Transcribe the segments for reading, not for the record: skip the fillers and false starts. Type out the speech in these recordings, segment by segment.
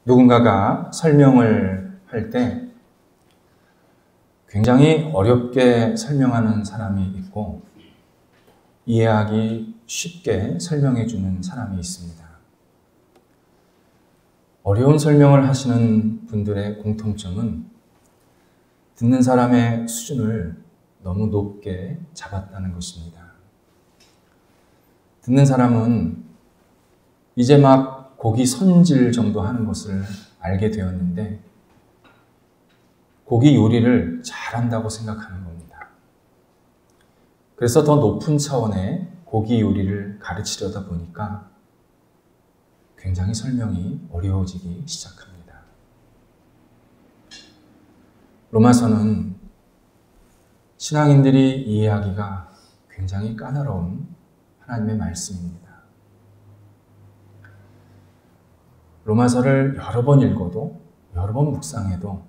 누군가가 설명을 할 때 굉장히 어렵게 설명하는 사람이 있고 이해하기 쉽게 설명해 주는 사람이 있습니다. 어려운 설명을 하시는 분들의 공통점은 듣는 사람의 수준을 너무 높게 잡았다는 것입니다. 듣는 사람은 이제 막 고기 손질 정도 하는 것을 알게 되었는데 고기 요리를 잘한다고 생각하는 겁니다. 그래서 더 높은 차원의 고기 요리를 가르치려다 보니까 굉장히 설명이 어려워지기 시작합니다. 로마서는 신앙인들이 이해하기가 굉장히 까다로운 하나님의 말씀입니다. 로마서를 여러 번 읽어도 여러 번 묵상해도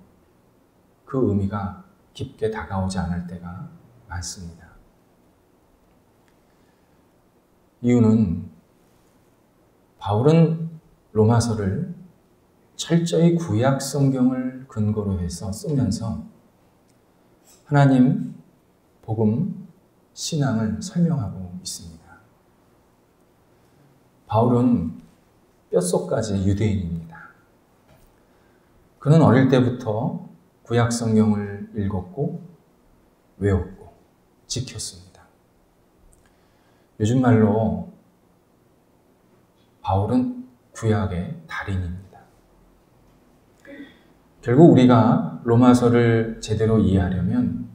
그 의미가 깊게 다가오지 않을 때가 많습니다. 이유는 바울은 로마서를 철저히 구약 성경을 근거로 해서 쓰면서 하나님, 복음, 신앙을 설명하고 있습니다. 바울은 뼛속까지 유대인입니다. 그는 어릴 때부터 구약 성경을 읽었고 외웠고 지켰습니다. 요즘 말로 바울은 구약의 달인입니다. 결국 우리가 로마서를 제대로 이해하려면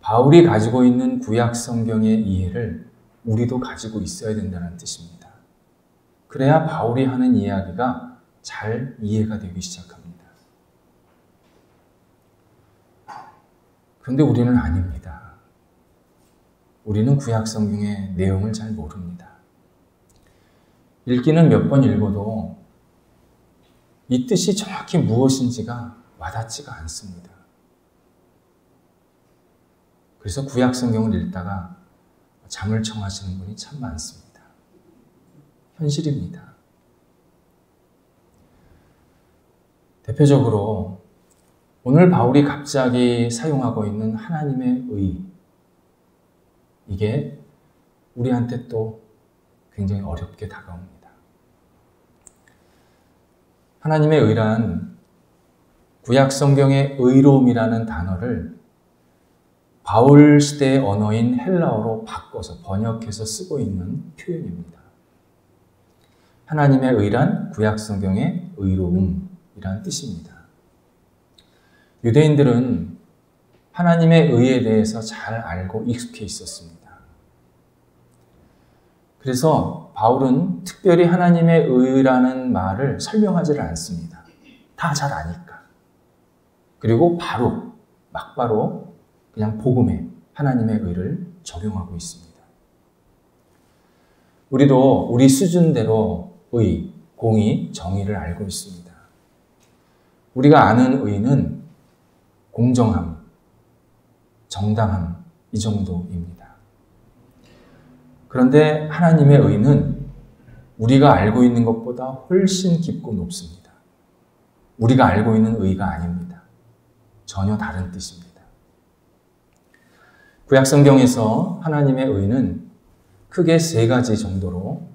바울이 가지고 있는 구약 성경의 이해를 우리도 가지고 있어야 된다는 뜻입니다. 그래야 바울이 하는 이야기가 잘 이해가 되기 시작합니다. 그런데 우리는 아닙니다. 우리는 구약 성경의 내용을 잘 모릅니다. 읽기는 몇 번 읽어도 이 뜻이 정확히 무엇인지가 와닿지가 않습니다. 그래서 구약 성경을 읽다가 잠을 청하시는 분이 참 많습니다. 현실입니다. 대표적으로 오늘 바울이 갑자기 사용하고 있는 하나님의 의, 이게 우리한테 또 굉장히 어렵게 다가옵니다. 하나님의 의란 구약 성경의 의로움이라는 단어를 바울 시대의 언어인 헬라어로 바꿔서 번역해서 쓰고 있는 표현입니다. 하나님의 의란 구약 성경의 의로움이란 뜻입니다. 유대인들은 하나님의 의에 대해서 잘 알고 익숙해 있었습니다. 그래서 바울은 특별히 하나님의 의라는 말을 설명하지를 않습니다. 다 잘 아니까. 그리고 막바로 그냥 복음에 하나님의 의를 적용하고 있습니다. 우리도 우리 수준대로 의, 공의, 정의를 알고 있습니다. 우리가 아는 의는 공정함, 정당함, 이 정도입니다. 그런데 하나님의 의는 우리가 알고 있는 것보다 훨씬 깊고 높습니다. 우리가 알고 있는 의가 아닙니다. 전혀 다른 뜻입니다. 구약 성경에서 하나님의 의는 크게 세 가지 정도로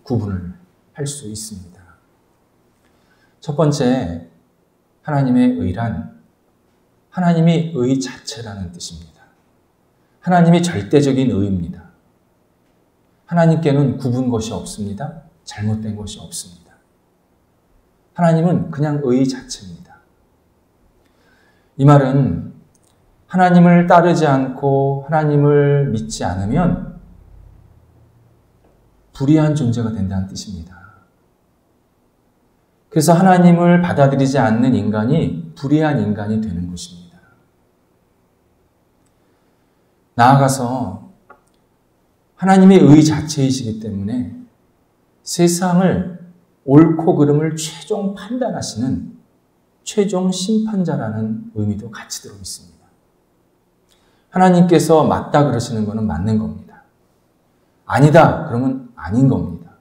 구분을 할 수 있습니다. 첫 번째, 하나님의 의란 하나님이 의 자체라는 뜻입니다. 하나님이 절대적인 의입니다. 하나님께는 굽은 것이 없습니다. 잘못된 것이 없습니다. 하나님은 그냥 의 자체입니다. 이 말은 하나님을 따르지 않고 하나님을 믿지 않으면 불의한 존재가 된다는 뜻입니다. 그래서 하나님을 받아들이지 않는 인간이 불의한 인간이 되는 것입니다. 나아가서 하나님의 의 자체이시기 때문에 세상을 옳고 그름을 최종 판단하시는 최종 심판자라는 의미도 같이 들어 있습니다. 하나님께서 맞다 그러시는 것은 맞는 겁니다. 아니다 그러면 아닌 겁니다.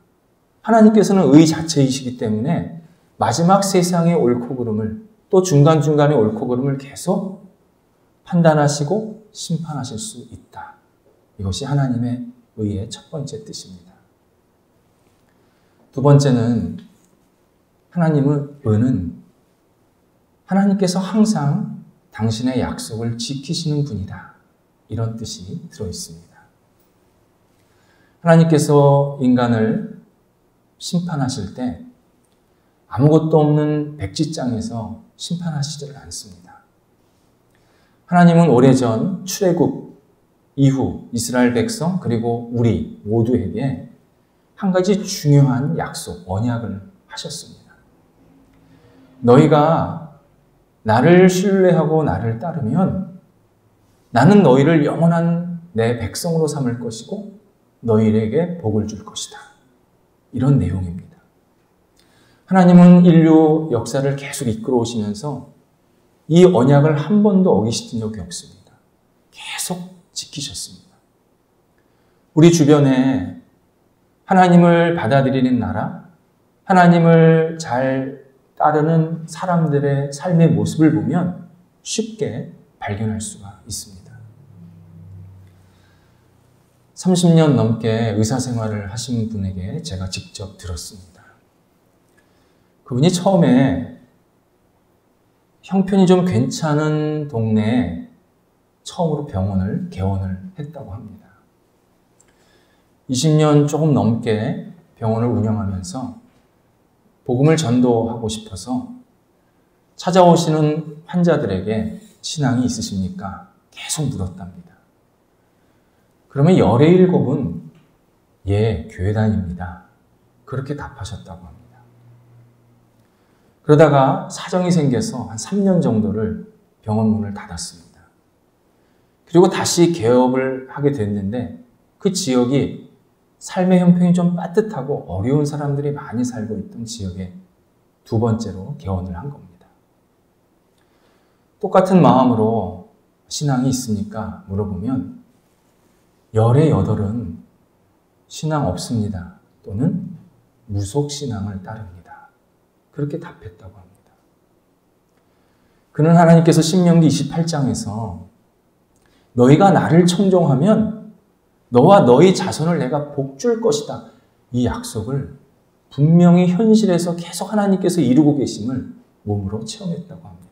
하나님께서는 의 자체이시기 때문에 마지막 세상의 옳고 그름을 또 중간중간의 옳고 그름을 계속 판단하시고 심판하실 수 있다. 이것이 하나님의 의의 첫 번째 뜻입니다. 두 번째는 하나님의 의는 하나님께서 항상 당신의 약속을 지키시는 분이다. 이런 뜻이 들어있습니다. 하나님께서 인간을 심판하실 때 아무것도 없는 백지장에서 심판하시지를 않습니다. 하나님은 오래전 출애굽 이후 이스라엘 백성 그리고 우리 모두에게 한 가지 중요한 약속, 언약을 하셨습니다. 너희가 나를 신뢰하고 나를 따르면 나는 너희를 영원한 내 백성으로 삼을 것이고 너희에게 복을 줄 것이다. 이런 내용입니다. 하나님은 인류 역사를 계속 이끌어 오시면서 이 언약을 한 번도 어기신 적이 없습니다. 계속 지키셨습니다. 우리 주변에 하나님을 받아들이는 나라, 하나님을 잘 따르는 사람들의 삶의 모습을 보면 쉽게 발견할 수가 있습니다. 30년 넘게 의사생활을 하신 분에게 제가 직접 들었습니다. 그분이 처음에 형편이 좀 괜찮은 동네에 처음으로 병원을 개원을 했다고 합니다. 20년 조금 넘게 병원을 운영하면서 복음을 전도하고 싶어서 찾아오시는 환자들에게 신앙이 있으십니까? 계속 물었답니다. 그러면 17은 예, 교회 다닙니다. 그렇게 답하셨다고 합니다. 그러다가 사정이 생겨서 한 3년 정도를 병원 문을 닫았습니다. 그리고 다시 개업을 하게 됐는데 그 지역이 삶의 형편이 좀 빠듯하고 어려운 사람들이 많이 살고 있던 지역에 두 번째로 개원을 한 겁니다. 똑같은 마음으로 신앙이 있습니까? 물어보면 18은 신앙 없습니다. 또는 무속신앙을 따릅니다. 그렇게 답했다고 합니다. 그는 하나님께서 신명기 28장에서 너희가 나를 청종하면 너와 너희 자손을 내가 복 줄 것이다. 이 약속을 분명히 현실에서 계속 하나님께서 이루고 계심을 몸으로 체험했다고 합니다.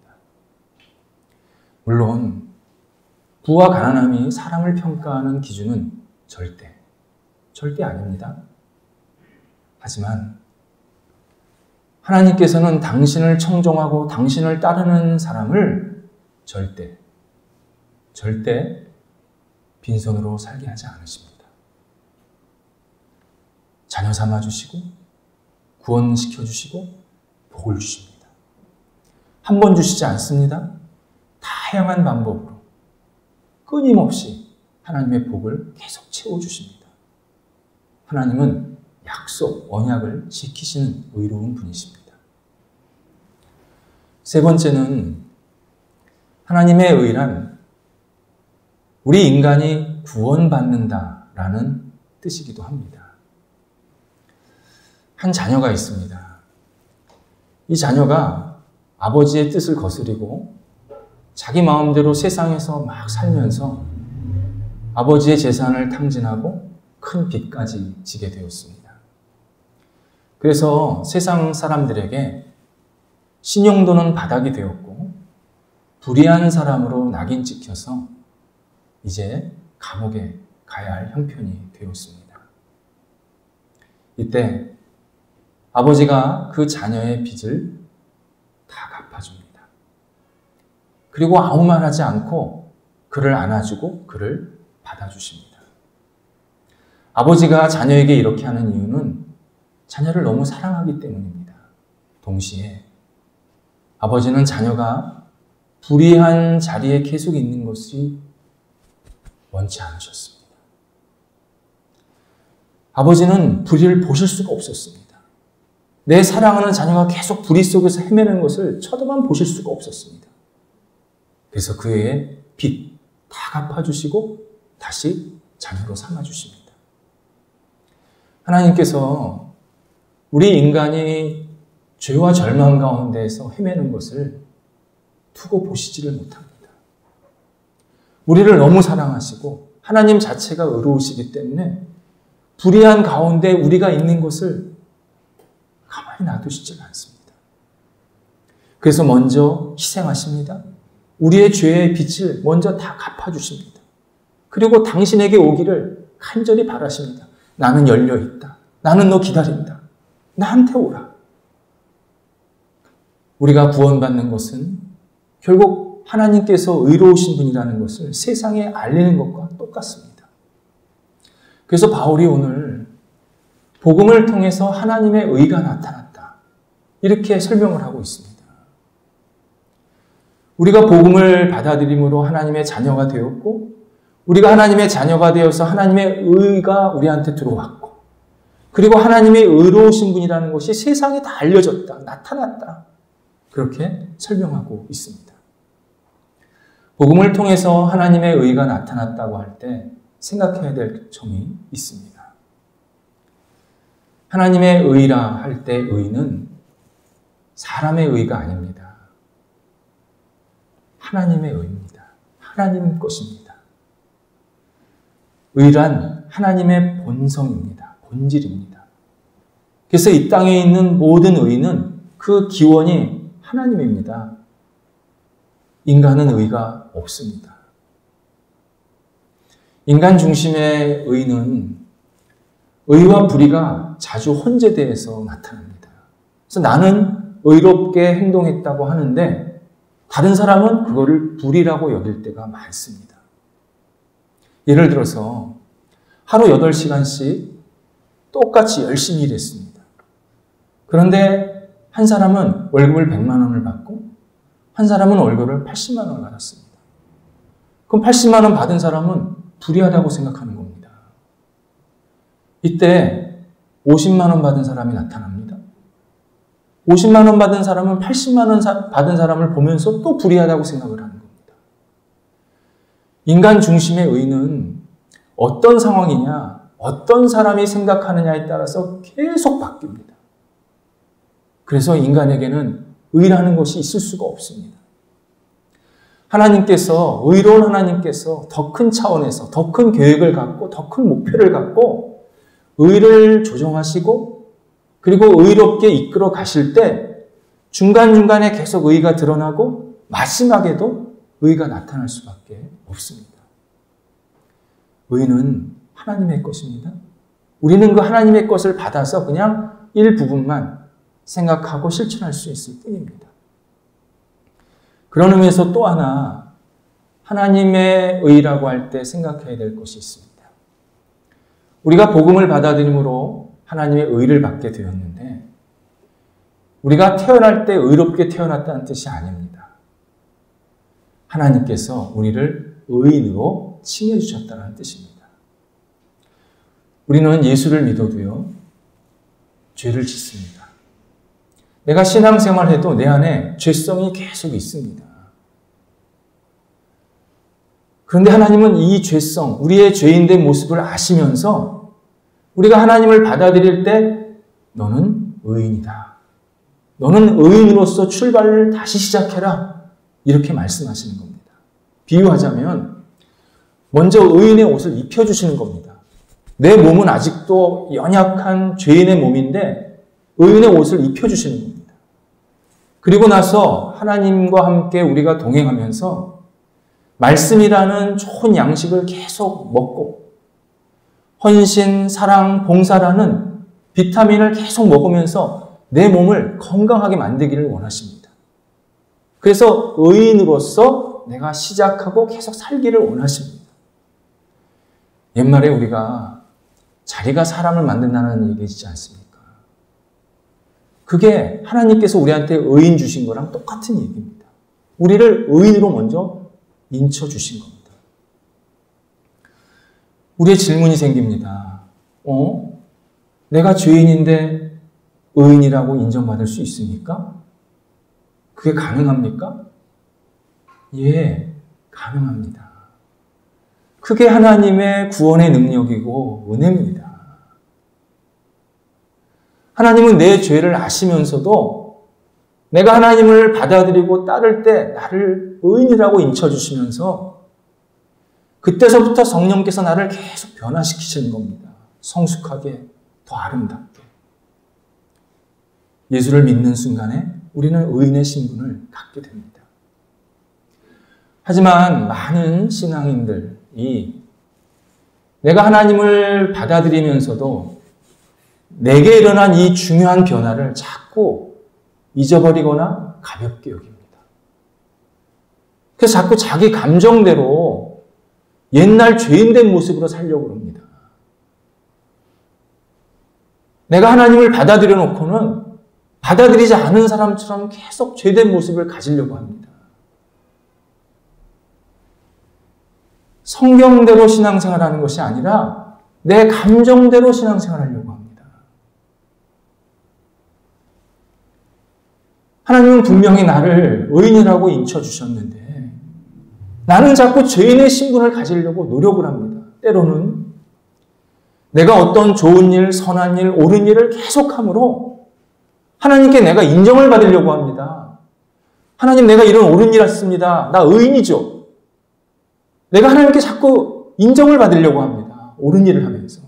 물론 부와 가난함이 사람을 평가하는 기준은 절대 아닙니다. 하지만 하나님께서는 당신을 청종하고 당신을 따르는 사람을 절대 빈손으로 살게 하지 않으십니다. 자녀 삼아주시고 구원시켜주시고 복을 주십니다. 한 번 주시지 않습니다. 다양한 방법으로 끊임없이 하나님의 복을 계속 채워주십니다. 하나님은 약속, 언약을 지키시는 의로운 분이십니다. 세 번째는 하나님의 의란 우리 인간이 구원받는다라는 뜻이기도 합니다. 한 자녀가 있습니다. 이 자녀가 아버지의 뜻을 거스리고 자기 마음대로 세상에서 막 살면서 아버지의 재산을 탕진하고 큰 빚까지 지게 되었습니다. 그래서 세상 사람들에게 신용도는 바닥이 되었고 불의한 사람으로 낙인 찍혀서 이제 감옥에 가야 할 형편이 되었습니다. 이때 아버지가 그 자녀의 빚을 다 갚아줍니다. 그리고 아무 말 하지 않고 그를 안아주고 그를 받아주십니다. 아버지가 자녀에게 이렇게 하는 이유는 자녀를 너무 사랑하기 때문입니다. 동시에 아버지는 자녀가 불의한 자리에 계속 있는 것이 원치 않으셨습니다. 아버지는 불의를 보실 수가 없었습니다. 내 사랑하는 자녀가 계속 불의 속에서 헤매는 것을 쳐다만 보실 수가 없었습니다. 그래서 그의 빚 다 갚아주시고 다시 자녀로 삼아주십니다. 하나님께서 우리 인간이 죄와 절망 가운데에서 헤매는 것을 두고 보시지를 못합니다. 우리를 너무 사랑하시고 하나님 자체가 의로우시기 때문에 불의한 가운데 우리가 있는 것을 가만히 놔두시질 않습니다. 그래서 먼저 희생하십니다. 우리의 죄의 빚을 먼저 다 갚아주십니다. 그리고 당신에게 오기를 간절히 바라십니다. 나는 열려있다. 나는 너 기다린다. 나한테 오라. 우리가 구원받는 것은 결국 하나님께서 의로우신 분이라는 것을 세상에 알리는 것과 똑같습니다. 그래서 바울이 오늘 복음을 통해서 하나님의 의가 나타났다. 이렇게 설명을 하고 있습니다. 우리가 복음을 받아들임으로 하나님의 자녀가 되었고 우리가 하나님의 자녀가 되어서 하나님의 의가 우리한테 들어왔고 그리고 하나님의 의로우신 분이라는 것이 세상에 다 알려졌다. 나타났다. 그렇게 설명하고 있습니다. 복음을 통해서 하나님의 의가 나타났다고 할 때 생각해야 될 점이 있습니다. 하나님의 의라 할 때 의는 사람의 의가 아닙니다. 하나님의 의입니다. 하나님 것입니다. 의란 하나님의 본성입니다. 본질입니다. 그래서 이 땅에 있는 모든 의는 그 기원이 하나님입니다. 인간은 의가 없습니다. 인간 중심의 의는 의와 불의가 자주 혼재되어서 나타납니다. 그래서 나는 의롭게 행동했다고 하는데 다른 사람은 그거를 불의라고 여길 때가 많습니다. 예를 들어서 하루 8시간씩 똑같이 열심히 일했습니다. 그런데 한 사람은 월급을 100만 원을 받고 한 사람은 월급을 80만 원을 받았습니다. 그럼 80만 원 받은 사람은 불의하다고 생각하는 겁니다. 이때 50만 원 받은 사람이 나타납니다. 50만 원 받은 사람은 80만 원 받은 사람을 보면서 또 불의하다고 생각을 하는 겁니다. 인간 중심의 의는 어떤 상황이냐, 어떤 사람이 생각하느냐에 따라서 계속 바뀝니다. 그래서 인간에게는 의라는 것이 있을 수가 없습니다. 하나님께서, 의로운 하나님께서 더 큰 차원에서 더 큰 계획을 갖고 더 큰 목표를 갖고 의를 조정하시고 그리고 의롭게 이끌어 가실 때 중간중간에 계속 의가 드러나고 마지막에도 의가 나타날 수밖에 없습니다. 의는 하나님의 것입니다. 우리는 그 하나님의 것을 받아서 그냥 일부분만 생각하고 실천할 수 있을 뿐입니다. 그런 의미에서 또 하나 하나님의 의라고 할 때 생각해야 될 것이 있습니다. 우리가 복음을 받아들임으로 하나님의 의를 받게 되었는데 우리가 태어날 때 의롭게 태어났다는 뜻이 아닙니다. 하나님께서 우리를 의인으로 칭해 주셨다는 뜻입니다. 우리는 예수를 믿어도요, 죄를 짓습니다. 내가 신앙생활해도 내 안에 죄성이 계속 있습니다. 그런데 하나님은 이 죄성, 우리의 죄인된 모습을 아시면서 우리가 하나님을 받아들일 때 너는 의인이다. 너는 의인으로서 출발을 다시 시작해라. 이렇게 말씀하시는 겁니다. 비유하자면 먼저 의인의 옷을 입혀주시는 겁니다. 내 몸은 아직도 연약한 죄인의 몸인데 의인의 옷을 입혀주시는 겁니다. 그리고 나서 하나님과 함께 우리가 동행하면서 말씀이라는 좋은 양식을 계속 먹고 헌신, 사랑, 봉사라는 비타민을 계속 먹으면서 내 몸을 건강하게 만들기를 원하십니다. 그래서 의인으로서 내가 시작하고 계속 살기를 원하십니다. 옛말에 우리가 자리가 사람을 만든다는 얘기이지 않습니까? 그게 하나님께서 우리한테 의인 주신 거랑 똑같은 얘기입니다. 우리를 의인으로 먼저 인쳐주신 겁니다. 우리의 질문이 생깁니다. 내가 죄인인데 의인이라고 인정받을 수 있습니까? 그게 가능합니까? 예, 가능합니다. 그게 하나님의 구원의 능력이고 은혜입니다. 하나님은 내 죄를 아시면서도 내가 하나님을 받아들이고 따를 때 나를 의인이라고 인쳐주시면서 그때서부터 성령께서 나를 계속 변화시키시는 겁니다. 성숙하게, 더 아름답게. 예수를 믿는 순간에 우리는 의인의 신분을 갖게 됩니다. 하지만 많은 신앙인들이 내가 하나님을 받아들이면서도 내게 일어난 이 중요한 변화를 자꾸 잊어버리거나 가볍게 여깁니다. 그래서 자꾸 자기 감정대로 옛날 죄인된 모습으로 살려고 합니다. 내가 하나님을 받아들여 놓고는 받아들이지 않은 사람처럼 계속 죄된 모습을 가지려고 합니다. 성경대로 신앙생활하는 것이 아니라 내 감정대로 신앙생활하려고 합니다. 하나님은 분명히 나를 의인이라고 인쳐주셨는데 나는 자꾸 죄인의 신분을 가지려고 노력을 합니다. 때로는 내가 어떤 좋은 일, 선한 일, 옳은 일을 계속함으로 하나님께 내가 인정을 받으려고 합니다. 하나님, 내가 이런 옳은 일 했습니다. 나 의인이죠. 내가 하나님께 자꾸 인정을 받으려고 합니다. 옳은 일을 하면서.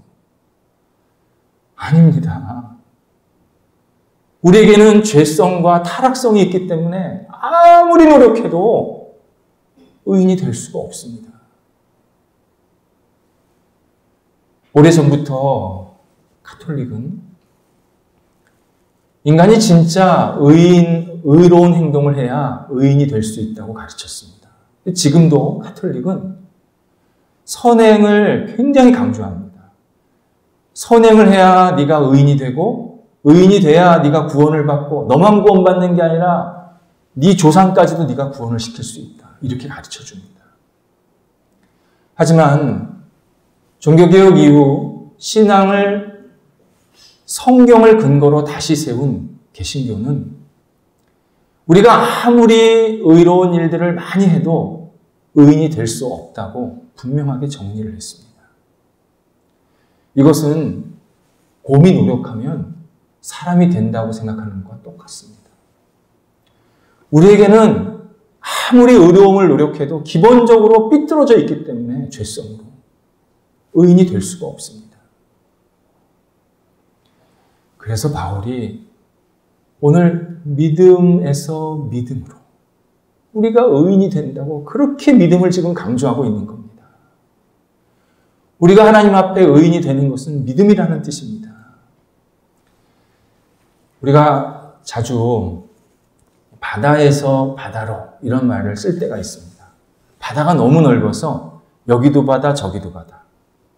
아닙니다. 우리에게는 죄성과 타락성이 있기 때문에 아무리 노력해도 의인이 될 수가 없습니다. 오래전부터 가톨릭은 인간이 진짜 의로운 행동을 해야 의인이 될 수 있다고 가르쳤습니다. 지금도 가톨릭은 선행을 굉장히 강조합니다. 선행을 해야 네가 의인이 되고 의인이 돼야 네가 구원을 받고 너만 구원받는 게 아니라 네 조상까지도 네가 구원을 시킬 수 있다. 이렇게 가르쳐줍니다. 하지만 종교개혁 이후 신앙을 성경을 근거로 다시 세운 개신교는 우리가 아무리 의로운 일들을 많이 해도 의인이 될 수 없다고 분명하게 정리를 했습니다. 이것은 곰이 노력하면 사람이 된다고 생각하는 것과 똑같습니다. 우리에게는 아무리 의로움을 노력해도 기본적으로 삐뚤어져 있기 때문에 죄성으로 의인이 될 수가 없습니다. 그래서 바울이 오늘 믿음에서 믿음으로 우리가 의인이 된다고 그렇게 믿음을 지금 강조하고 있는 겁니다. 우리가 하나님 앞에 의인이 되는 것은 믿음이라는 뜻입니다. 우리가 자주 바다에서 바다로 이런 말을 쓸 때가 있습니다. 바다가 너무 넓어서 여기도 바다 저기도 바다,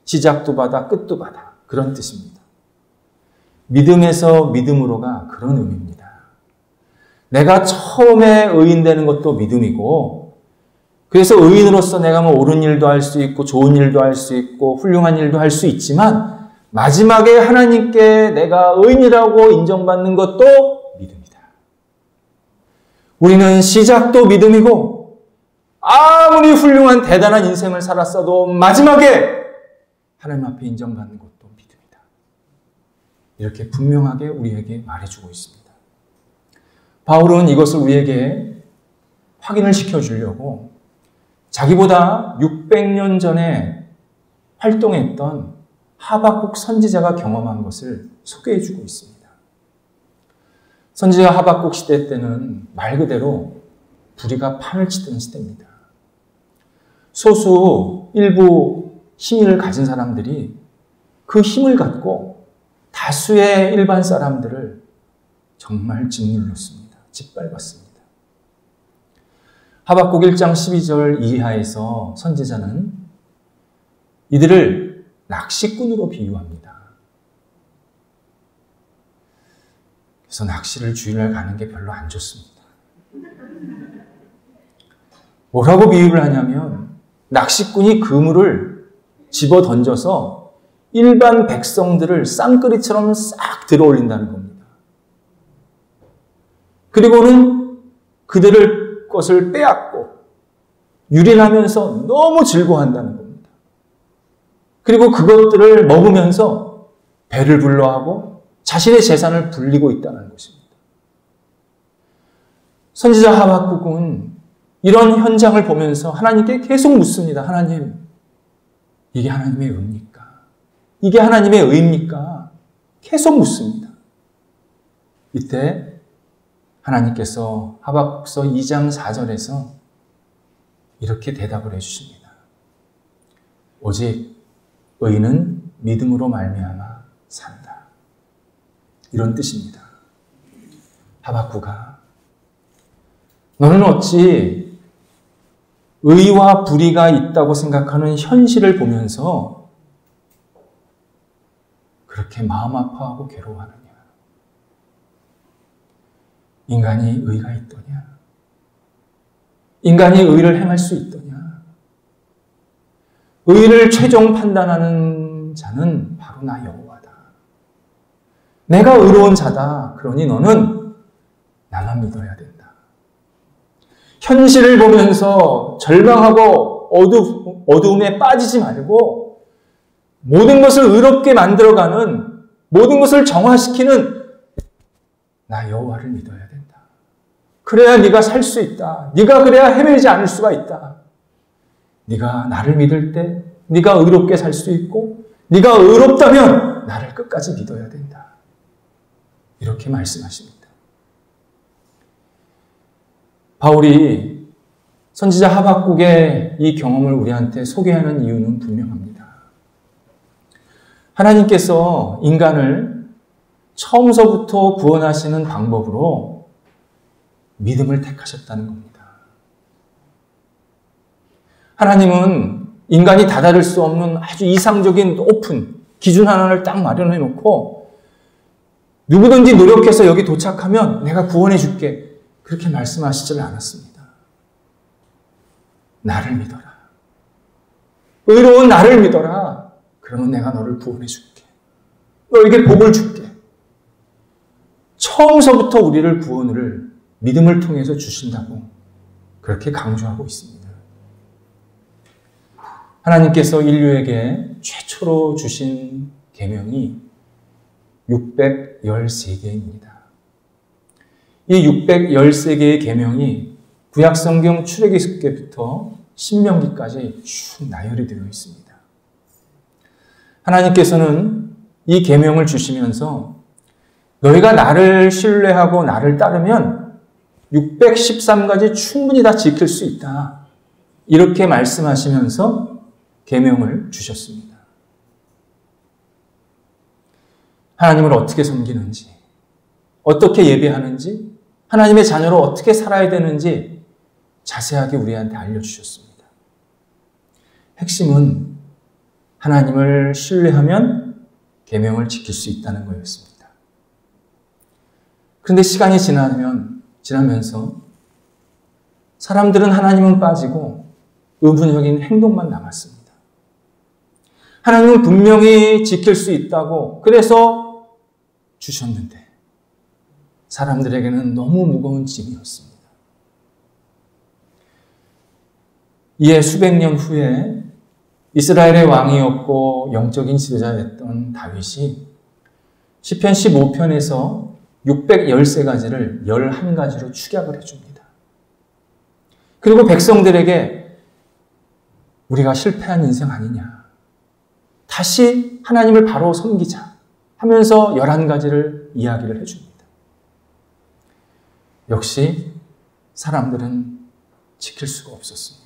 시작도 바다 끝도 바다, 그런 뜻입니다. 믿음에서 믿음으로가 그런 의미입니다. 내가 처음에 의인 되는 것도 믿음이고, 그래서 의인으로서 내가 뭐 옳은 일도 할 수 있고 좋은 일도 할 수 있고 훌륭한 일도 할 수 있지만 마지막에 하나님께 내가 의인이라고 인정받는 것도 믿음이다. 우리는 시작도 믿음이고 아무리 훌륭한 대단한 인생을 살았어도 마지막에 하나님 앞에 인정받는 것도 믿음이다. 이렇게 분명하게 우리에게 말해주고 있습니다. 바울은 이것을 우리에게 확인을 시켜주려고 자기보다 600년 전에 활동했던 하박국 선지자가 경험한 것을 소개해주고 있습니다. 선지자 하박국 시대 때는 말 그대로 불의가 판을 치던 시대입니다. 소수 일부 힘을 가진 사람들이 그 힘을 갖고 다수의 일반 사람들을 정말 짓눌렀습니다. 짓밟았습니다. 하박국 1장 12절 이하에서 선지자는 이들을 낚시꾼으로 비유합니다. 그래서 낚시를 주일날 가는 게 별로 안 좋습니다. 뭐라고 비유를 하냐면 낚시꾼이 그물을 집어 던져서 일반 백성들을 쌍끌이처럼 싹 들어올린다는 겁니다. 그리고는 그들을 것을 빼앗고 유린하면서 너무 즐거워한다는 겁니다. 그리고 그것들을 먹으면서 배를 불러하고 자신의 재산을 불리고 있다는 것입니다. 선지자 하박국은 이런 현장을 보면서 하나님께 계속 묻습니다. 하나님, 이게 하나님의 의입니까? 이게 하나님의 의입니까? 계속 묻습니다. 이때 하나님께서 하박국서 2장 4절에서 이렇게 대답을 해주십니다. 오직 의인은 믿음으로 말미암아 산다. 이런 뜻입니다. 하박국아, 너는 어찌 의와 불의가 있다고 생각하는 현실을 보면서 그렇게 마음 아파하고 괴로워하느냐? 인간이 의가 있더냐? 인간이 의를 행할 수 있더냐? 의를 최종 판단하는 자는 바로 나 여호와다. 내가 의로운 자다. 그러니 너는 나만 믿어야 된다. 현실을 보면서 절망하고 어두움에 빠지지 말고 모든 것을 의롭게 만들어가는, 모든 것을 정화시키는 나 여호와를 믿어야 된다. 그래야 네가 살 수 있다. 네가 그래야 헤매지 않을 수가 있다. 네가 나를 믿을 때 네가 의롭게 살 수 있고 네가 의롭다면 나를 끝까지 믿어야 된다. 이렇게 말씀하십니다. 바울이 선지자 하박국의 이 경험을 우리한테 소개하는 이유는 분명합니다. 하나님께서 인간을 처음서부터 구원하시는 방법으로 믿음을 택하셨다는 겁니다. 하나님은 인간이 다다를 수 없는 아주 이상적인 높은 기준 하나를 딱 마련해 놓고 누구든지 노력해서 여기 도착하면 내가 구원해 줄게. 그렇게 말씀하시질 않았습니다. 나를 믿어라. 의로운 나를 믿어라. 그러면 내가 너를 구원해 줄게. 너에게 복을 줄게. 처음서부터 우리를 구원을 믿음을 통해서 주신다고 그렇게 강조하고 있습니다. 하나님께서 인류에게 최초로 주신 계명이 613개입니다. 이 613개의 계명이 구약성경 출애굽기부터 신명기까지 쭉 나열이 되어 있습니다. 하나님께서는 이 계명을 주시면서 너희가 나를 신뢰하고 나를 따르면 613가지 충분히 다 지킬 수 있다. 이렇게 말씀하시면서 계명을 주셨습니다. 하나님을 어떻게 섬기는지, 어떻게 예배하는지, 하나님의 자녀로 어떻게 살아야 되는지 자세하게 우리한테 알려주셨습니다. 핵심은 하나님을 신뢰하면 계명을 지킬 수 있다는 거였습니다. 그런데 시간이 지나면서 사람들은 하나님은 빠지고 의문적인 행동만 남았습니다. 하나님은 분명히 지킬 수 있다고 그래서 주셨는데 사람들에게는 너무 무거운 짐이었습니다. 이에 수백 년 후에 이스라엘의 왕이었고 영적인 지도자였던 다윗이 시편 15편에서 613가지를 11가지로 축약을 해줍니다. 그리고 백성들에게 우리가 실패한 인생 아니냐. 다시 하나님을 바로 섬기자 하면서 11가지를 이야기를 해줍니다. 역시 사람들은 지킬 수가 없었습니다.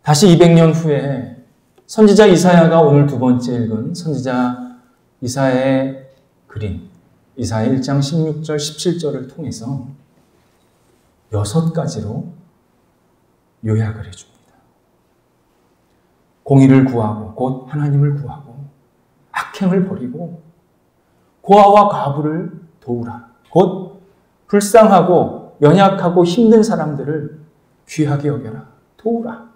다시 200년 후에 선지자 이사야가 오늘 두 번째 읽은 선지자 이사야의 그림, 이사야 1장 16절, 17절을 통해서 6가지로 요약을 해줍니다. 공의를 구하고 곧 하나님을 구하고 악행을 버리고 고아와 과부를 도우라. 곧 불쌍하고 연약하고 힘든 사람들을 귀하게 여겨라. 도우라.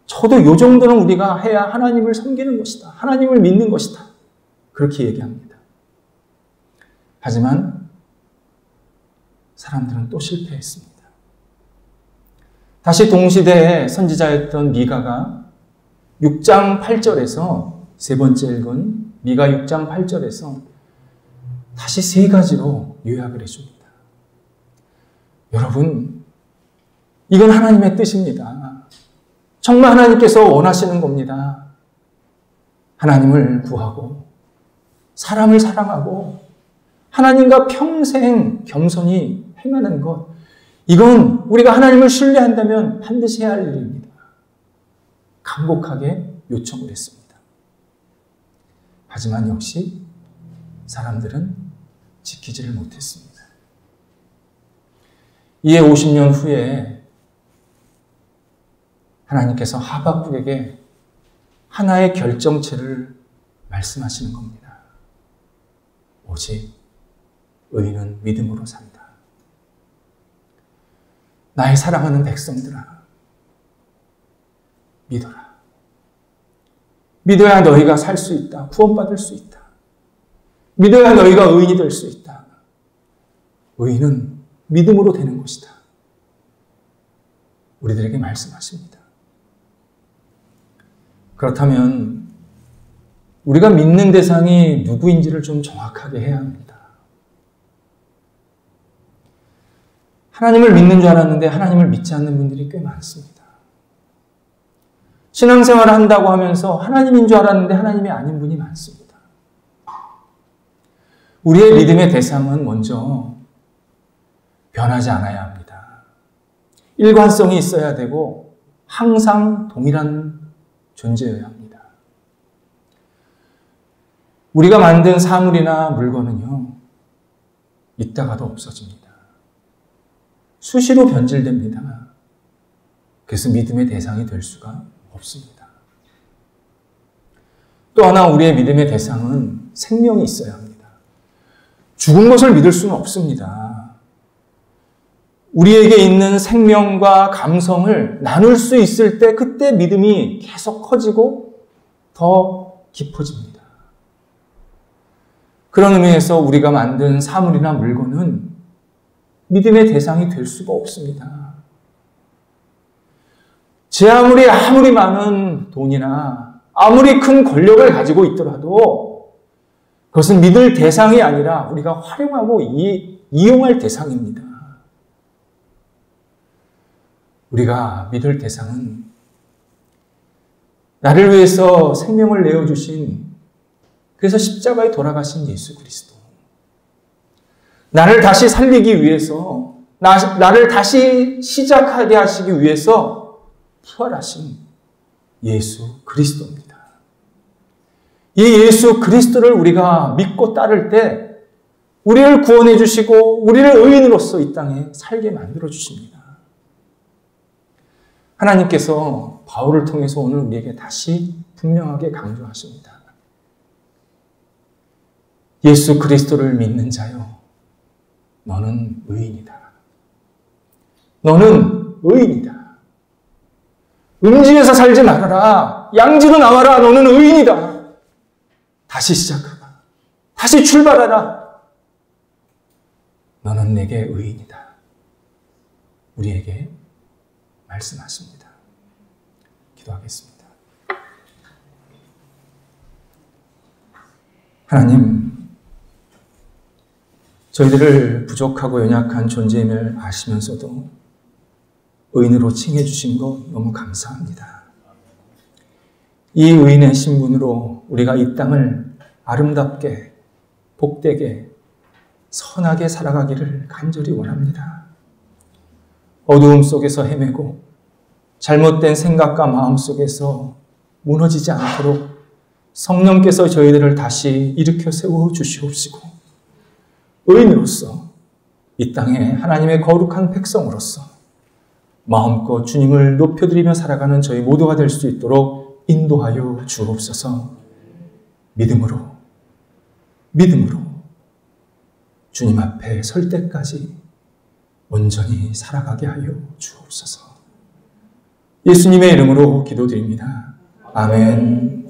저도 요 정도는 우리가 해야 하나님을 섬기는 것이다. 하나님을 믿는 것이다. 그렇게 얘기합니다. 하지만 사람들은 또 실패했습니다. 다시 동시대의 선지자였던 미가가 6장 8절에서 세 번째 읽은 미가 6장 8절에서 다시 3가지로 요약을 해줍니다. 여러분, 이건 하나님의 뜻입니다. 정말 하나님께서 원하시는 겁니다. 하나님을 구하고 사람을 사랑하고 하나님과 평생 겸손히 행하는 것, 이건 우리가 하나님을 신뢰한다면 반드시 해야 할 일입니다. 간곡하게 요청을 했습니다. 하지만 역시 사람들은 지키지를 못했습니다. 이에 50년 후에 하나님께서 하박국에게 하나의 결정체를 말씀하시는 겁니다. 오직 의인은 믿음으로 산다. 나의 사랑하는 백성들아, 믿어라. 믿어야 너희가 살 수 있다. 구원받을 수 있다. 믿어야 너희가 의인이 될 수 있다. 의인은 믿음으로 되는 것이다. 우리들에게 말씀하십니다. 그렇다면 우리가 믿는 대상이 누구인지를 좀 정확하게 해야 합니다. 하나님을 믿는 줄 알았는데 하나님을 믿지 않는 분들이 꽤 많습니다. 신앙생활을 한다고 하면서 하나님인 줄 알았는데 하나님이 아닌 분이 많습니다. 우리의 믿음의 대상은 먼저 변하지 않아야 합니다. 일관성이 있어야 되고 항상 동일한 존재여야 합니다. 우리가 만든 사물이나 물건은요, 있다가도 없어집니다. 수시로 변질됩니다. 그래서 믿음의 대상이 될 수가 없습니다. 또 하나 우리의 믿음의 대상은 생명이 있어야 합니다. 죽은 것을 믿을 수는 없습니다. 우리에게 있는 생명과 감성을 나눌 수 있을 때 그때 믿음이 계속 커지고 더 깊어집니다. 그런 의미에서 우리가 만든 사물이나 물건은 믿음의 대상이 될 수가 없습니다. 제 아무리 많은 돈이나 아무리 큰 권력을 가지고 있더라도 그것은 믿을 대상이 아니라 우리가 활용하고 이용할 대상입니다. 우리가 믿을 대상은 나를 위해서 생명을 내어주신, 그래서 십자가에 돌아가신 예수 그리스도, 나를 다시 살리기 위해서, 나를 다시 시작하게 하시기 위해서 부활하신 예수 그리스도입니다. 이 예수 그리스도를 우리가 믿고 따를 때 우리를 구원해 주시고 우리를 의인으로서 이 땅에 살게 만들어 주십니다. 하나님께서 바울을 통해서 오늘 우리에게 다시 분명하게 강조하십니다. 예수 그리스도를 믿는 자여, 너는 의인이다. 너는 의인이다. 음지에서 살지 말아라. 양지로 나와라. 너는 의인이다. 다시 시작하라. 다시 출발하라. 너는 내게 의인이다. 우리에게 말씀하십니다. 기도하겠습니다. 하나님, 저희들을 부족하고 연약한 존재임을 아시면서도 의인으로 칭해 주신 것 너무 감사합니다. 이 의인의 신분으로 우리가 이 땅을 아름답게, 복되게, 선하게 살아가기를 간절히 원합니다. 어두움 속에서 헤매고 잘못된 생각과 마음 속에서 무너지지 않도록 성령께서 저희들을 다시 일으켜 세워 주시옵시고, 의인으로서 이 땅에 하나님의 거룩한 백성으로서 마음껏 주님을 높여드리며 살아가는 저희 모두가 될 수 있도록 인도하여 주옵소서. 믿음으로 주님 앞에 설 때까지 온전히 살아가게 하여 주옵소서. 예수님의 이름으로 기도드립니다. 아멘.